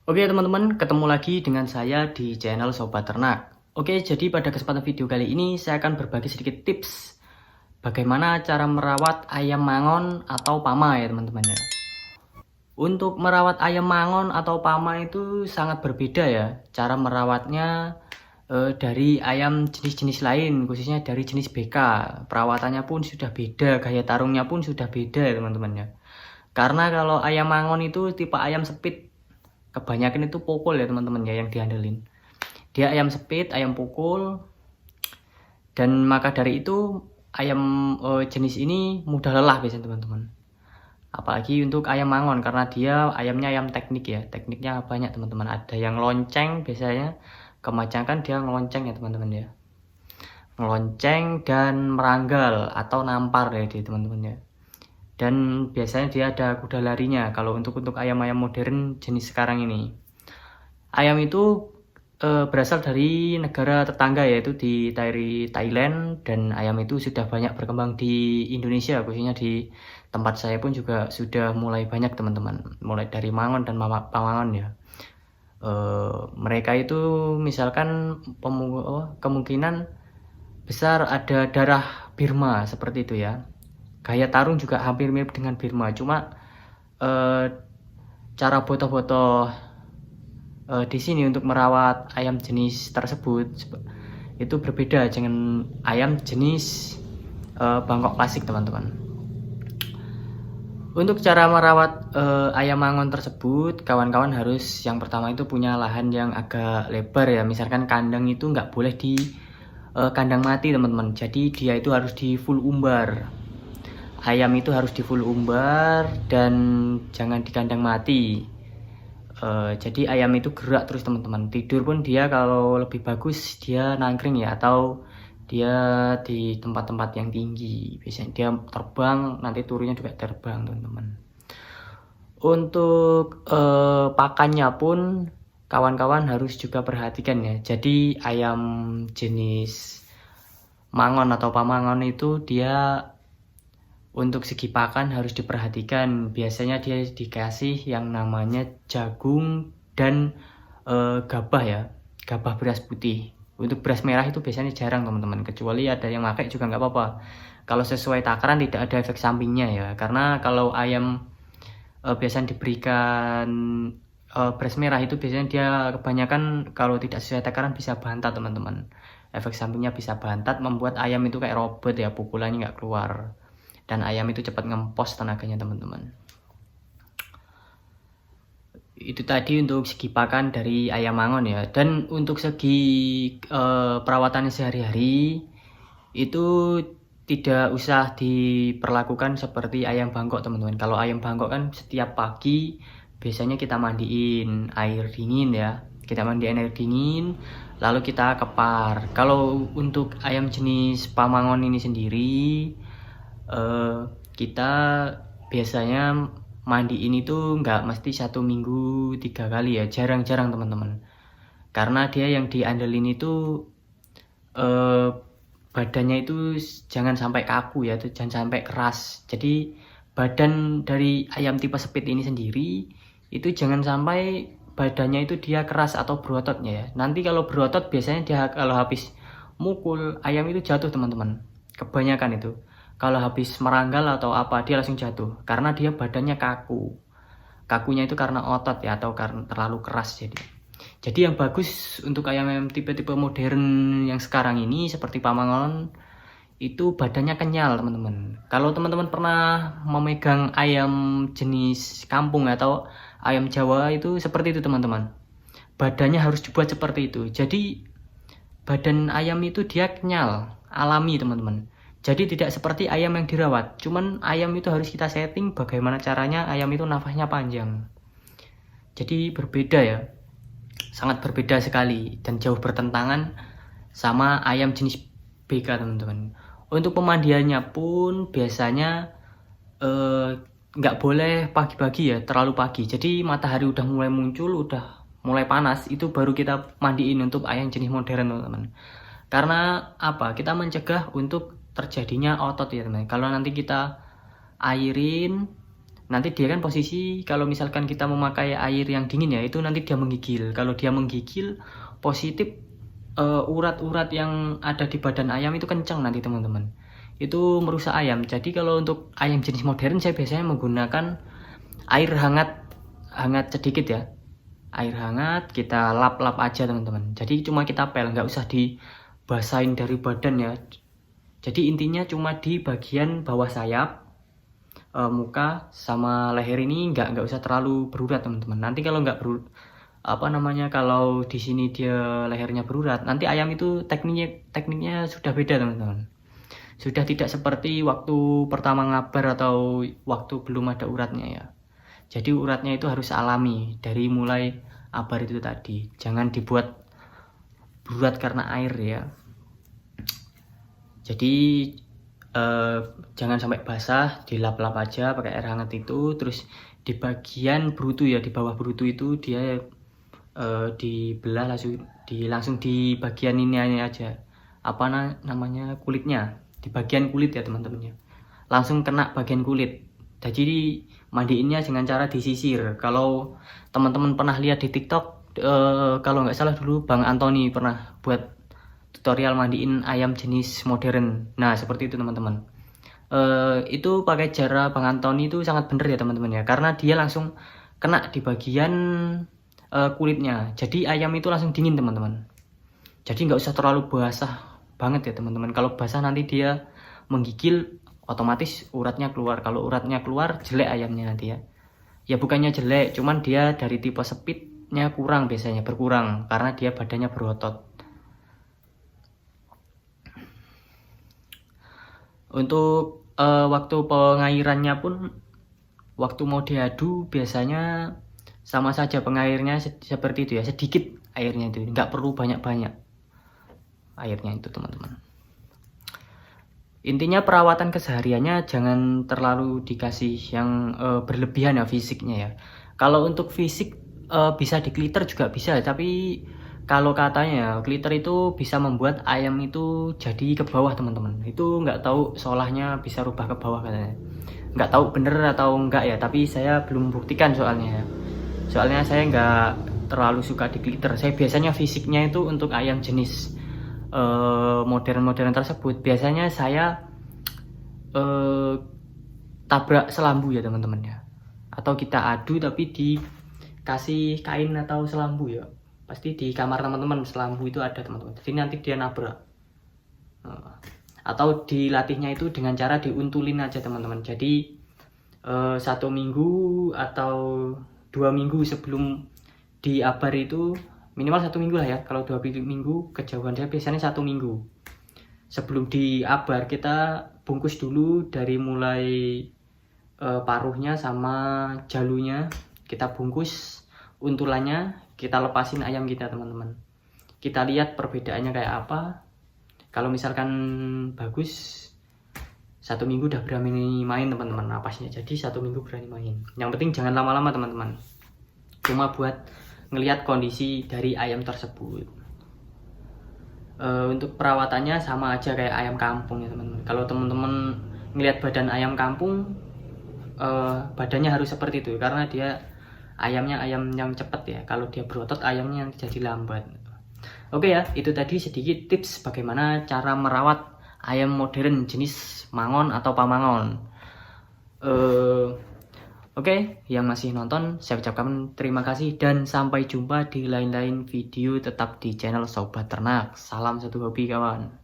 Oke teman-teman, ketemu lagi dengan saya di channel Sobat Ternak. Oke, jadi pada kesempatan video kali ini saya akan berbagi sedikit tips bagaimana cara merawat ayam mangon atau pama ya teman-teman ya. Untuk merawat ayam mangon atau pama itu sangat berbeda ya. Cara merawatnya dari ayam jenis-jenis lain, khususnya dari jenis BK. Perawatannya pun sudah beda, gaya tarungnya pun sudah beda ya teman-teman ya. Karena kalau ayam mangon itu tipe ayam sepit, kebanyakan itu pukul ya teman-teman ya yang diandelin. Dia ayam sepit, ayam pukul, dan maka dari itu ayam jenis ini mudah lelah biasanya teman-teman. Apalagi untuk ayam mangon karena dia ayamnya ayam teknik ya. Tekniknya banyak teman-teman. Ada yang lonceng biasanya, kebanyakan dia ngelonceng ya teman-teman ya. Ngelonceng dan meranggal atau nampar ya dia teman-teman ya. Dan biasanya dia ada kuda larinya kalau untuk ayam-ayam modern jenis sekarang ini. Ayam itu berasal dari negara tetangga yaitu dari Thailand, dan ayam itu sudah banyak berkembang di Indonesia, khususnya di tempat saya pun juga sudah mulai banyak teman-teman, mulai dari mangon dan pamangon ya. Mereka itu misalkan kemungkinan besar ada darah Birma seperti itu ya. Gaya tarung juga hampir mirip dengan Birma, cuma cara botoh-botoh di sini untuk merawat ayam jenis tersebut itu berbeda dengan ayam jenis Bangkok klasik teman-teman. Untuk cara merawat ayam mangon tersebut, kawan-kawan harus yang pertama itu punya lahan yang agak lebar ya. Misalkan kandang itu nggak boleh di kandang mati teman-teman, jadi dia itu harus di full umbar. Ayam itu harus di full umbar dan jangan di kandang mati. Jadi ayam itu gerak terus teman-teman. Tidur pun dia kalau lebih bagus dia nangkring ya, atau dia di tempat-tempat yang tinggi. Biasanya dia terbang, nanti turunnya juga terbang teman-teman. Untuk pakannya pun kawan-kawan harus juga perhatikan ya. Jadi ayam jenis mangon atau pamangon itu dia untuk segi pakan harus diperhatikan. Biasanya dia dikasih yang namanya jagung dan gabah ya, gabah beras putih. Untuk beras merah itu biasanya jarang teman-teman, kecuali ada yang pakai juga nggak apa-apa. Kalau sesuai takaran tidak ada efek sampingnya ya, karena kalau ayam biasanya diberikan beras merah itu biasanya dia kebanyakan kalau tidak sesuai takaran bisa bantat teman-teman. Efek sampingnya bisa bantat, membuat ayam itu kayak robot ya, pukulannya nggak keluar, dan ayam itu cepat ngempos tenaganya teman-teman. Itu tadi untuk segi pakan dari ayam mangon ya. Dan untuk segi perawatan sehari-hari itu tidak usah diperlakukan seperti ayam Bangkok teman-teman. Kalau ayam Bangkok kan setiap pagi biasanya kita mandiin air dingin ya. Kita mandiin air dingin lalu kita kepar. Kalau untuk ayam jenis pamangon ini sendiri kita biasanya mandiin itu nggak mesti 1 minggu 3 kali ya, jarang-jarang teman-teman. Karena dia yang diandelin itu badannya itu jangan sampai kaku ya, jangan sampai keras. Jadi badan dari ayam tipe sepit ini sendiri itu jangan sampai badannya itu dia keras atau berototnya ya. Nanti kalau berotot biasanya dia kalau habis mukul ayam itu jatuh teman-teman. Kebanyakan itu kalau habis meranggal atau apa dia langsung jatuh karena dia badannya kaku. Kakunya itu karena otot ya, atau karena terlalu keras. Jadi yang bagus untuk ayam tipe-tipe modern yang sekarang ini seperti pamangon itu badannya kenyal teman-teman. Kalau teman-teman pernah memegang ayam jenis kampung atau ayam Jawa itu seperti itu teman-teman. Badannya harus dibuat seperti itu. Jadi badan ayam itu dia kenyal, alami teman-teman. Jadi tidak seperti ayam yang dirawat. Cuman ayam itu harus kita setting bagaimana caranya ayam itu nafasnya panjang. Jadi berbeda ya. Sangat berbeda sekali dan jauh bertentangan sama ayam jenis BK teman-teman. Untuk pemandiannya pun biasanya nggak boleh pagi-pagi ya, terlalu pagi. Jadi matahari udah mulai muncul, udah mulai panas, itu baru kita mandiin untuk ayam jenis modern teman-teman. Karena apa? Kita mencegah untuk terjadinya otot ya teman. Kalau nanti kita airin nanti dia kan posisi kalau misalkan kita memakai air yang dingin ya, itu nanti dia menggigil. Kalau dia menggigil positif, urat-urat yang ada di badan ayam itu kencang nanti teman-teman. Itu merusak ayam. Jadi kalau untuk ayam jenis modern saya biasanya menggunakan air hangat sedikit ya. Air hangat kita lap-lap aja teman-teman. Jadi cuma kita pel, nggak usah dibasahin dari badan ya. Jadi intinya cuma di bagian bawah sayap, muka sama leher ini nggak usah terlalu berurat teman-teman. Nanti kalau nggak kalau di sini dia lehernya berurat, nanti ayam itu tekniknya sudah beda teman-teman. Sudah tidak seperti waktu pertama ngabar atau waktu belum ada uratnya ya. Jadi uratnya itu harus alami dari mulai abar itu tadi. Jangan dibuat berurat karena air ya. Jadi jangan sampai basah, dilap-lap aja pakai air hangat itu. Terus di bagian brutu ya, di bawah brutu itu dia dibelah langsung di bagian ini aja. Namanya kulitnya, di bagian kulit ya teman-teman ya. Langsung kena bagian kulit. Jadi mandiinnya dengan cara disisir. Kalau teman-teman pernah lihat di TikTok, kalau nggak salah dulu Bang Antoni pernah buat tutorial mandiin ayam jenis modern. Nah seperti itu teman-teman. Itu pakai cara Bang Antoni itu sangat bener ya teman-teman ya, karena dia langsung kena di bagian kulitnya. Jadi ayam itu langsung dingin teman-teman. Jadi nggak usah terlalu basah banget ya teman-teman. Kalau basah nanti dia menggigil, otomatis uratnya keluar. Kalau uratnya keluar jelek ayamnya nanti ya. Ya bukannya jelek, cuman dia dari tipe speednya kurang, biasanya berkurang karena dia badannya berotot. Untuk waktu pengairannya pun, waktu mau diadu biasanya sama saja pengairnya seperti itu ya, sedikit airnya itu, nggak perlu banyak-banyak airnya itu teman-teman. Intinya perawatan kesehariannya jangan terlalu dikasih yang berlebihan ya fisiknya ya. Kalau untuk fisik bisa dikliter juga bisa, tapi kalau katanya kliter itu bisa membuat ayam itu jadi ke bawah teman-teman. Itu nggak tahu solahnya bisa rubah ke bawah katanya. Nggak tahu bener atau enggak ya, tapi saya belum buktikan soalnya. Soalnya saya nggak terlalu suka di kliter. Saya biasanya fisiknya itu untuk ayam jenis modern-modern tersebut biasanya saya tabrak selambu ya teman-teman ya, atau kita adu tapi dikasih kain atau selambu ya, pasti di kamar teman-teman selambu itu ada teman-teman, jadi nanti dia nabrak. Atau dilatihnya itu dengan cara diuntulin aja teman-teman. Jadi 1 minggu atau 2 minggu sebelum diabar itu, minimal 1 minggu lah ya. Kalau 2 minggu kejauhan saya biasanya 1 minggu sebelum diabar kita bungkus dulu dari mulai paruhnya sama jalunya, kita bungkus untulannya, kita lepasin ayam kita teman-teman. Kita lihat perbedaannya kayak apa. Kalau misalkan bagus 1 minggu udah berani main teman-teman napasnya, jadi 1 minggu berani main. Yang penting jangan lama-lama teman-teman, cuma buat ngelihat kondisi dari ayam tersebut. Untuk perawatannya sama aja kayak ayam kampung ya teman-teman. Kalau teman-teman ngelihat badan ayam kampung, badannya harus seperti itu karena dia ayamnya ayam yang cepat ya. Kalau dia berotot ayamnya yang jadi lambat. Oke ya, itu tadi sedikit tips bagaimana cara merawat ayam modern jenis mangon atau pamangon. Oke, yang masih nonton saya ucapkan terima kasih dan sampai jumpa di lain-lain video, tetap di channel Sobat Ternak. Salam satu hobi kawan.